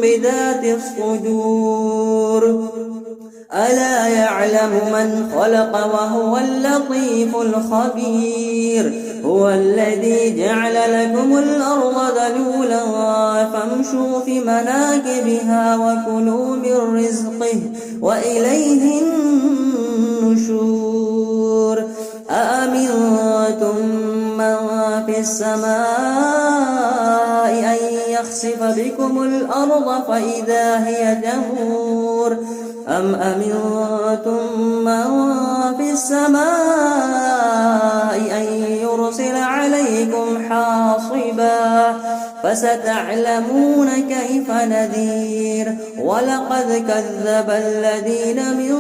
بذات الصدور ألا يعلم من خلق وهو اللطيف الخبير هو الذي جعل لكم الأرض ذلولا فامشوا في مناكبها وكلوا من رزقه وإليه النشور أأمنتم من في السماء أن يخسف بكم الأرض فإذا هي تمور أم أمنتم من في السماء أن يرسل عليكم حاصبا فستعلمون كيف نذير ولقد كذب الذين من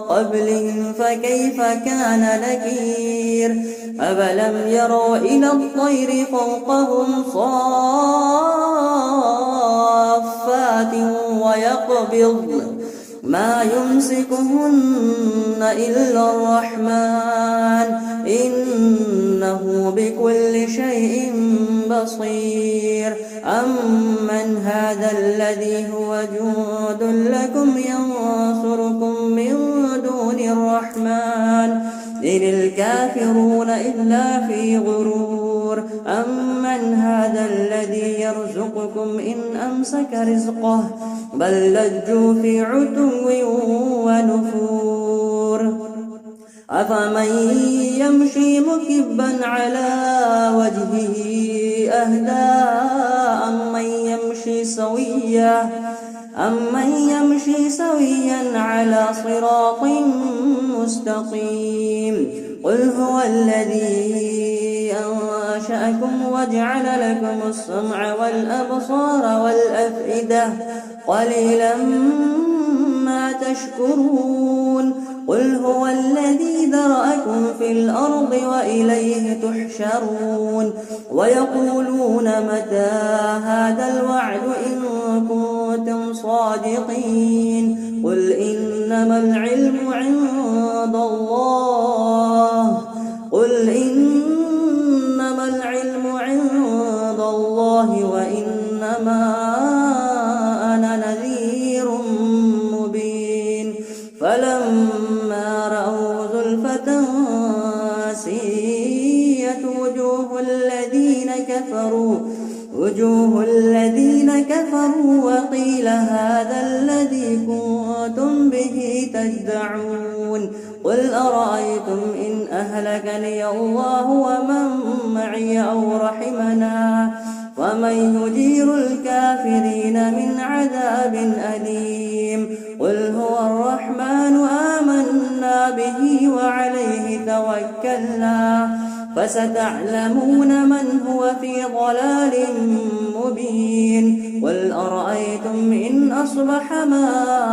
قبلهم فكيف كان نكير أفلم يروا إلى الطير فوقهم صافات ويقبض ما يمسكهن إلا الرحمن إنه بكل شيء بصير أمن هذا الذي هو جند لكم ينصركم من دون الرحمن إن الكافرون إلا في غرور أمن هذا الذي يرزقكم إن أمسك رزقه بل لجوا في عتو ونفور أفمن يمشي مكبا على وجهه أهدى أمن يمشي سويا على صراط مستقيم قل هو الذي أنشأكم وجعل لكم السمع والأبصار والأفئدة قليلا ما تشكرون قل هو الذي ذرأكم في الأرض وإليه تحشرون ويقولون متى هذا الوعد إن كنتم صادقين قل إنما العلم عند الله وإنما أنا نذير مبين فلما رأوا زلفة سيئت وجوه الذين كفروا وقيل هذا الذي كنتم به تدعون قل أرأيتم إن أهلكني الله ومن معي أو رحمنا ومن يجير الكافرين من عذاب أليم قل هو الرحمن آمنا به وعليه توكلنا فستعلمون من هو في ضلال مبين قل أرأيتم إن أصبح ماؤكم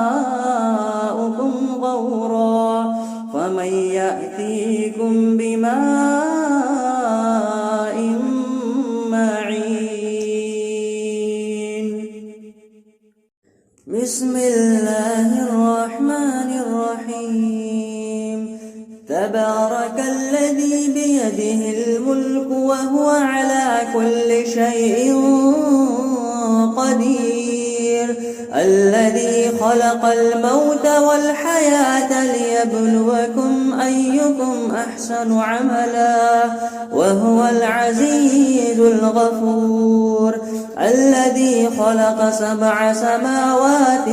غورا فمن يأتيكم بماء معين بسم الله الرحمن الرحيم تبارك الذي بيده الملك وهو على كل شيء قدير الذي خلق الموت والحياة ليبلوكم أيكم أحسن عملا وهو العزيز الغفور الذي خلق 7 سماوات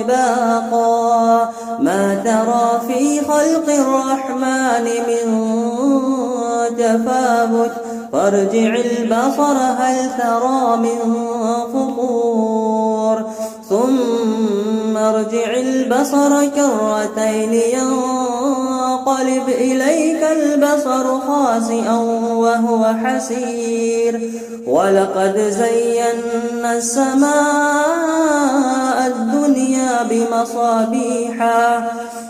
طباقا ما ترى في خلق الرحمن من تفاوت فارجع البصر هل ترى من فطور ثم ارجع البصر كرتين ينقلب إليك البصر خاسئا وهو حسير ولقد زينا السماء الدنيا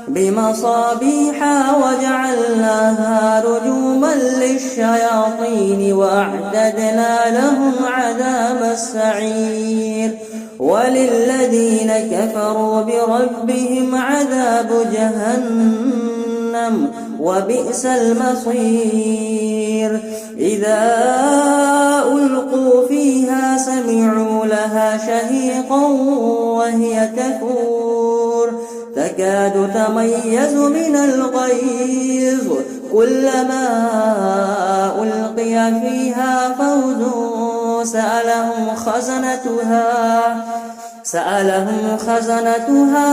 بمصابيح وجعلناها رجوما للشياطين وأعتدنا لهم عذاب السعير وللذين كفروا بربهم عذاب جهنم وبئس المصير إذا ألقوا فيها سمعوا لها شهيقا وهي تفور تكاد تميز من الغيظ كلما ألقي فيها فوج سألهم خزنتها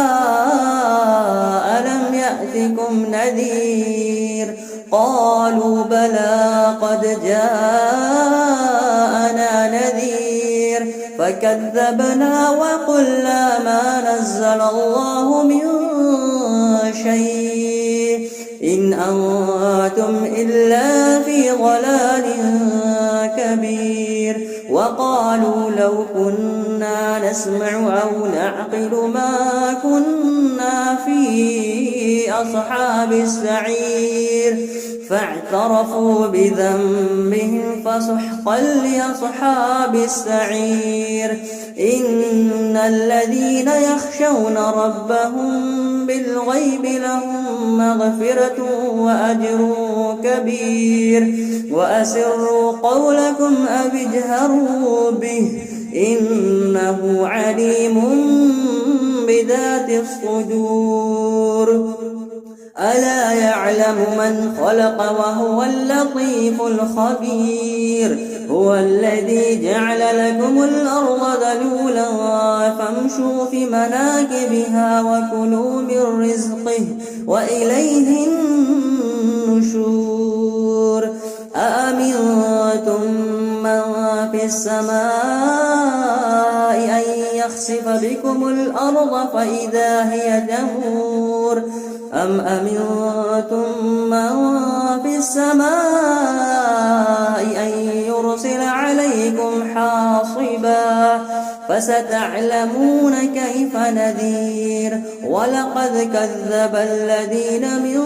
ألم يأتكم نذير قالوا بلى قد جاءنا نذير فكذبنا وقلنا ما نزل الله من شيء إن أنتم إلا في ضلال كبير وقالوا لو كنا نسمع أو نعقل ما كنا في أصحاب السعير فاعترفوا بذنبهم فسحقا لأصحاب السعير إن الذين يخشون ربهم بالغيب لهم مغفرة وأجر كبير وأسروا قولكم أو اجهروا به إنه عليم بذات الصدور ألا يعلم من خلق وهو اللطيف الخبير هو الذي جعل لكم الأرض ذلولا فامشوا في مناكبها وكلوا من رزقه وإليه النشور أأمنتم من في السماء أن يخسف بكم الأرض فإذا هي تمور أم أمنتم من في السماء أن يرسل عليكم حاصبا فستعلمون كيف نذير ولقد كذب الذين من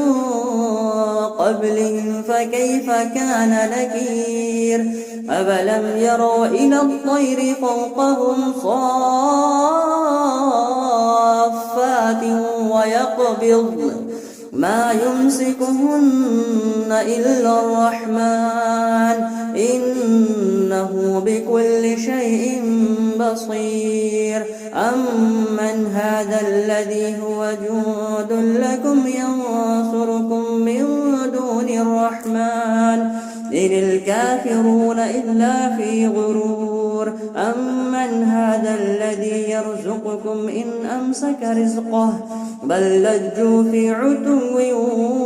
قبلهم فكيف كان نكير أفلم يروا إلى الطير فوقهم صافات ويقبضن ما يمسكهن إلا الرحمن إنه بكل شيء بصير أمن هذا الذي هو جند لكم ينصركم من دون الرحمن إن الكافرون إلا في غرور أمن هذا الذي يرزقكم إن أمسك رزقه بل لجوا في عتو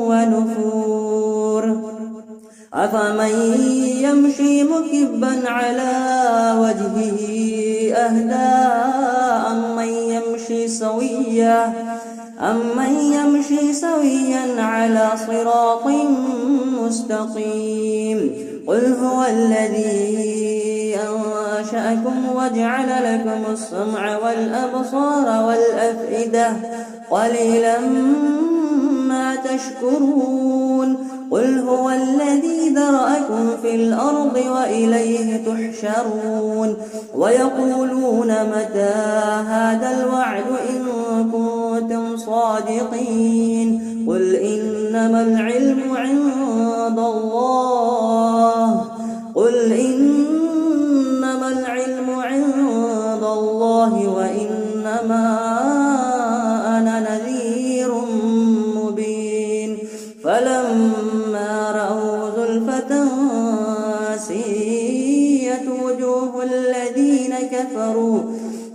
ونفور أفمن يمشي مكبا على وجهه أهدى أمن يمشي سويا على صراط مستقيم قل هو الذي أنشأكم وجعل لكم السمع والأبصار والأفئدة قليلا ما تشكرون قل هو الذي ذرأكم في الأرض وإليه تحشرون ويقولون متى هذا الوعد إن كنتم صادقين قل إنما العلم عند الله وإنما أنا نذير مبين فلما رأوا زلفة سيئت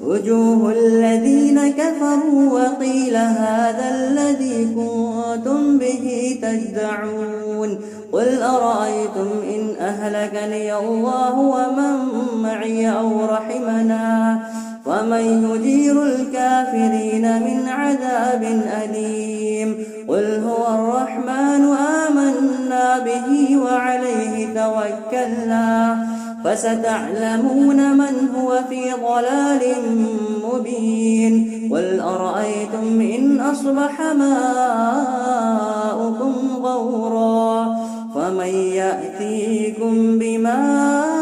وجوه الذين كفروا وقيل هذا الذي كنتم به تدعون قل أرأيتم إن أهلكني الله ومن معي أو رحمنا ومن يجير الكافرين من عذاب أليم قل هو الرحمن آمنا به وعليه توكلنا فستعلمون من هو في ضلال مبين قل أرأيتم إن أصبح ماؤكم غورا فمن يأتيكم بماء